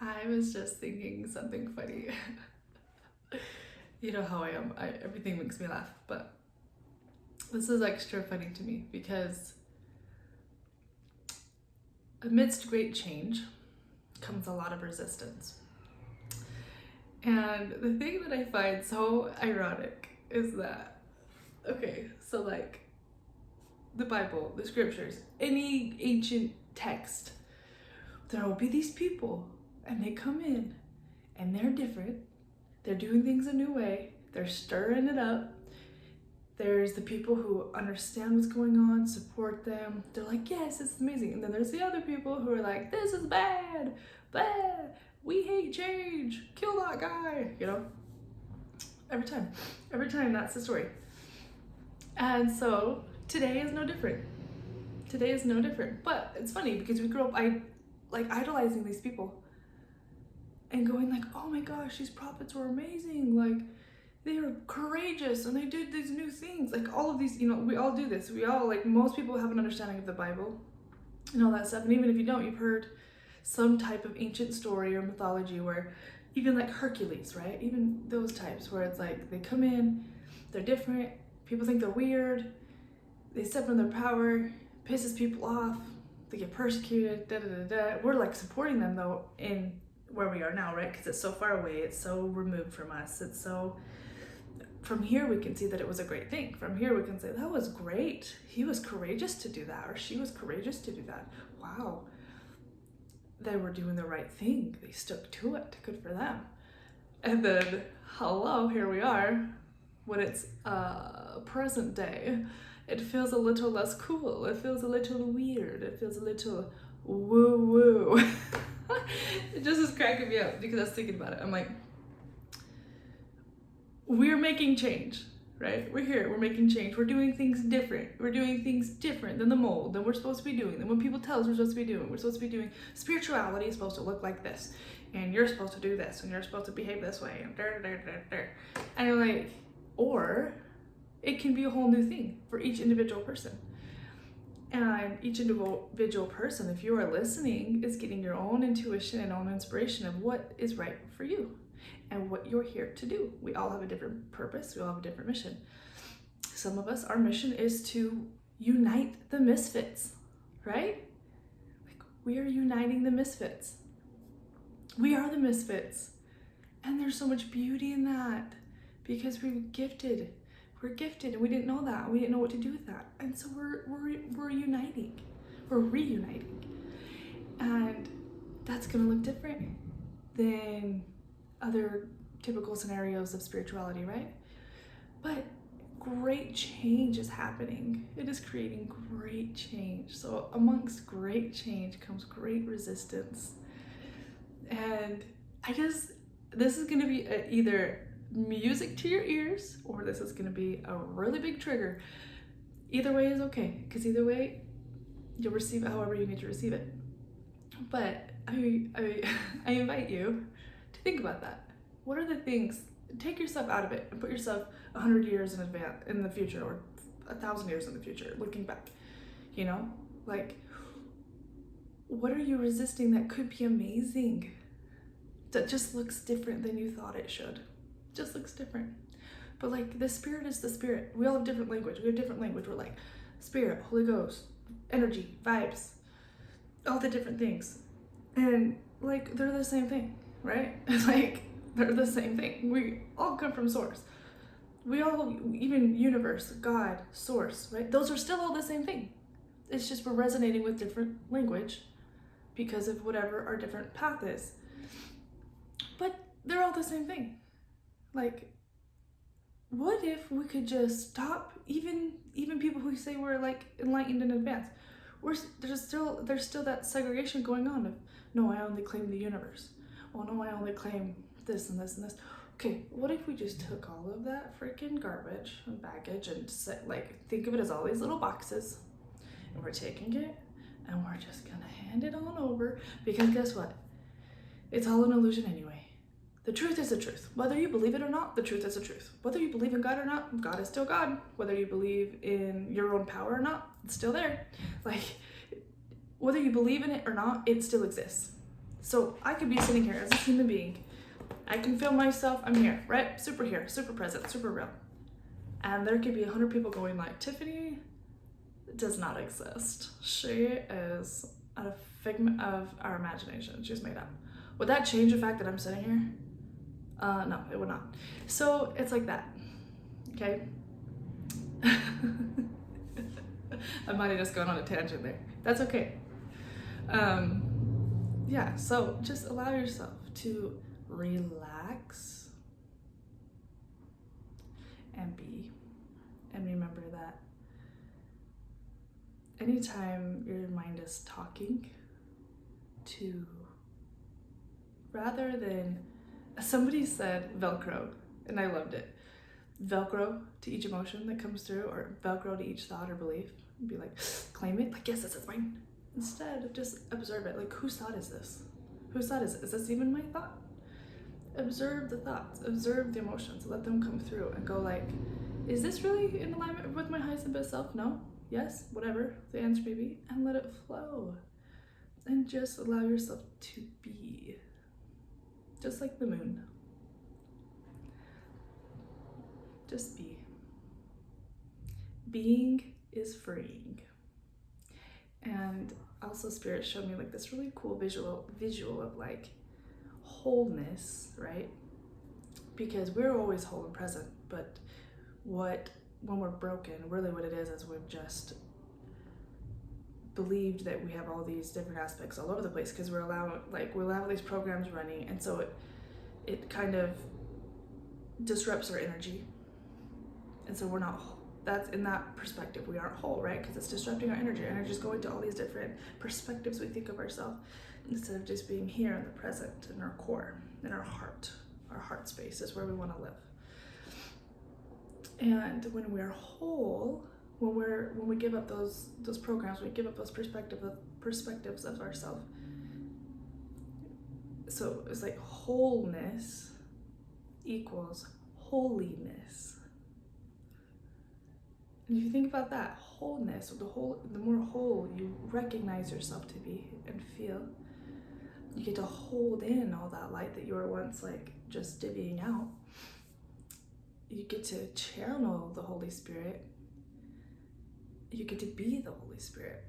I was just thinking something funny. You know how I am. Everything makes me laugh, but this is extra funny to me because amidst great change comes a lot of resistance. And the thing that I find so ironic is that, okay, so like the Bible, the scriptures, any ancient text, there will be these people and they come in and they're different. They're doing things a new way. They're stirring it up. There's the people who understand what's going on, support them. They're like, yes, it's amazing. And then there's the other people who are like, this is bad, bad. We hate change. Kill that guy. You know, every time that's the story. And so today is no different. Today is no different. But it's funny because we grew up, idolizing these people and going like, oh my gosh, these prophets were amazing. Like, they were courageous and they did these new things. Like all of these, we all do this. We all, like, most people have an understanding of the Bible and all that stuff. And even if you don't, you've heard some type of ancient story or mythology where even like Hercules, right? Even those types where it's like they come in, they're different, people think they're weird, they step in their power, pisses people off, they get persecuted, da da da da. We're like supporting them though in where we are now, right? Because it's so far away, it's so removed from us, it's so, from here we can see that it was a great thing. From here we can say, that was great. He was courageous to do that, or she was courageous to do that. Wow. They were doing the right thing. They stuck to it. Good for them. And then, hello, here we are. When it's present day, it feels a little less cool. It feels a little weird. It feels a little woo-woo. It just is cracking me up because I was thinking about it. I'm like, we're making change, right? We're here, we're making change. We're doing things different. We're doing things different than the mold, than we're supposed to be doing, than what people tell us we're supposed to be doing. We're supposed to be doing, spirituality is supposed to look like this, and you're supposed to do this, and you're supposed to behave this way, and and I'm like, or it can be a whole new thing for each individual person. And each individual person, if you are listening, is getting your own intuition and own inspiration of what is right for you and what you're here to do. We all have a different purpose. We all have a different mission. Some of us, our mission is to unite the misfits, right? Like, we are uniting the misfits. We are the misfits. And there's so much beauty in that because we're gifted. We're gifted and we didn't know that. We didn't know what to do with that. And so we're uniting. We're reuniting. And that's gonna look different than other typical scenarios of spirituality, right? But great change is happening. It is creating great change. So amongst great change comes great resistance. And I guess this is gonna be either music to your ears or this is gonna be a really big trigger. Either way is okay, because either way you'll receive it however you need to receive it. But I invite you to think about that. What are the things? Take yourself out of it and put yourself 100 years in advance, in the future, or 1,000 years in the future, looking back. Like, what are you resisting that could be amazing? That just looks different than you thought it should. Just looks different. But like, the spirit is the spirit. We all have different language. We have different language. We're like spirit, Holy Ghost, energy, vibes, all the different things. And like, they're the same thing, right? Like, they're the same thing. We all come from source. We all, even universe, God, source, right? Those are still all the same thing. It's just we're resonating with different language because of whatever our different path is. But they're all the same thing. Like, what if we could just stop, even people who say we're like enlightened in advance, there's still that segregation going on of, no, I only claim the universe. Oh no, I only claim this and this and this. Okay, what if we just took all of that freaking garbage and baggage and think of it as all these little boxes, and we're taking it and we're just gonna hand it on over, because guess what? It's all an illusion anyway. The truth is the truth. Whether you believe it or not, the truth is the truth. Whether you believe in God or not, God is still God. Whether you believe in your own power or not, it's still there. Like, whether you believe in it or not, it still exists. So I could be sitting here as a human being. I can feel myself, I'm here, right? Super here, super present, super real. And there could be 100 people going like, Tiffany does not exist. She is a figment of our imagination. She's made up. Would that change the fact that I'm sitting here? No, it would not. So it's like that, okay? I might have just gone on a tangent there. That's okay. Yeah, so just allow yourself to relax and be. And remember that anytime your mind is talking to, rather than, somebody said Velcro, and I loved it. Velcro to each emotion that comes through, or Velcro to each thought or belief. And be like, claim it, like, yes, this is mine. Instead, just observe it. Like, whose thought is this? Whose thought is it? Is this even my thought? Observe the thoughts, observe the emotions, let them come through and go like, is this really in alignment with my highest and best self? No? Yes? Whatever the answer may be. And let it flow. And just allow yourself to be. Just like the moon. Just be. Being is freeing. And also Spirit showed me like this really cool visual of like wholeness, right? Because we're always whole and present, but when we're broken, really what it is we've just believed that we have all these different aspects all over the place because we're allowing these programs running, and so it kind of disrupts our energy, and so we're not whole. That's in that perspective, we aren't whole, right? Because it's disrupting our energy. Our energy's going to all these different perspectives we think of ourselves instead of just being here in the present, in our core, in our heart. Our heart space is where we want to live. And when we're whole, when we give up those programs, we give up those perspectives of ourselves. So it's like wholeness equals holiness. And if you think about that, wholeness, the more whole you recognize yourself to be and feel, you get to hold in all that light that you were once like just divvying out. You get to channel the Holy Spirit. You get to be the Holy Spirit.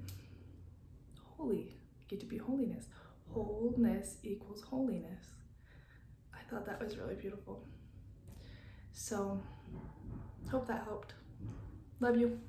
Holy, you get to be holiness. Wholeness equals holiness. I thought that was really beautiful. So, hope that helped. Love you.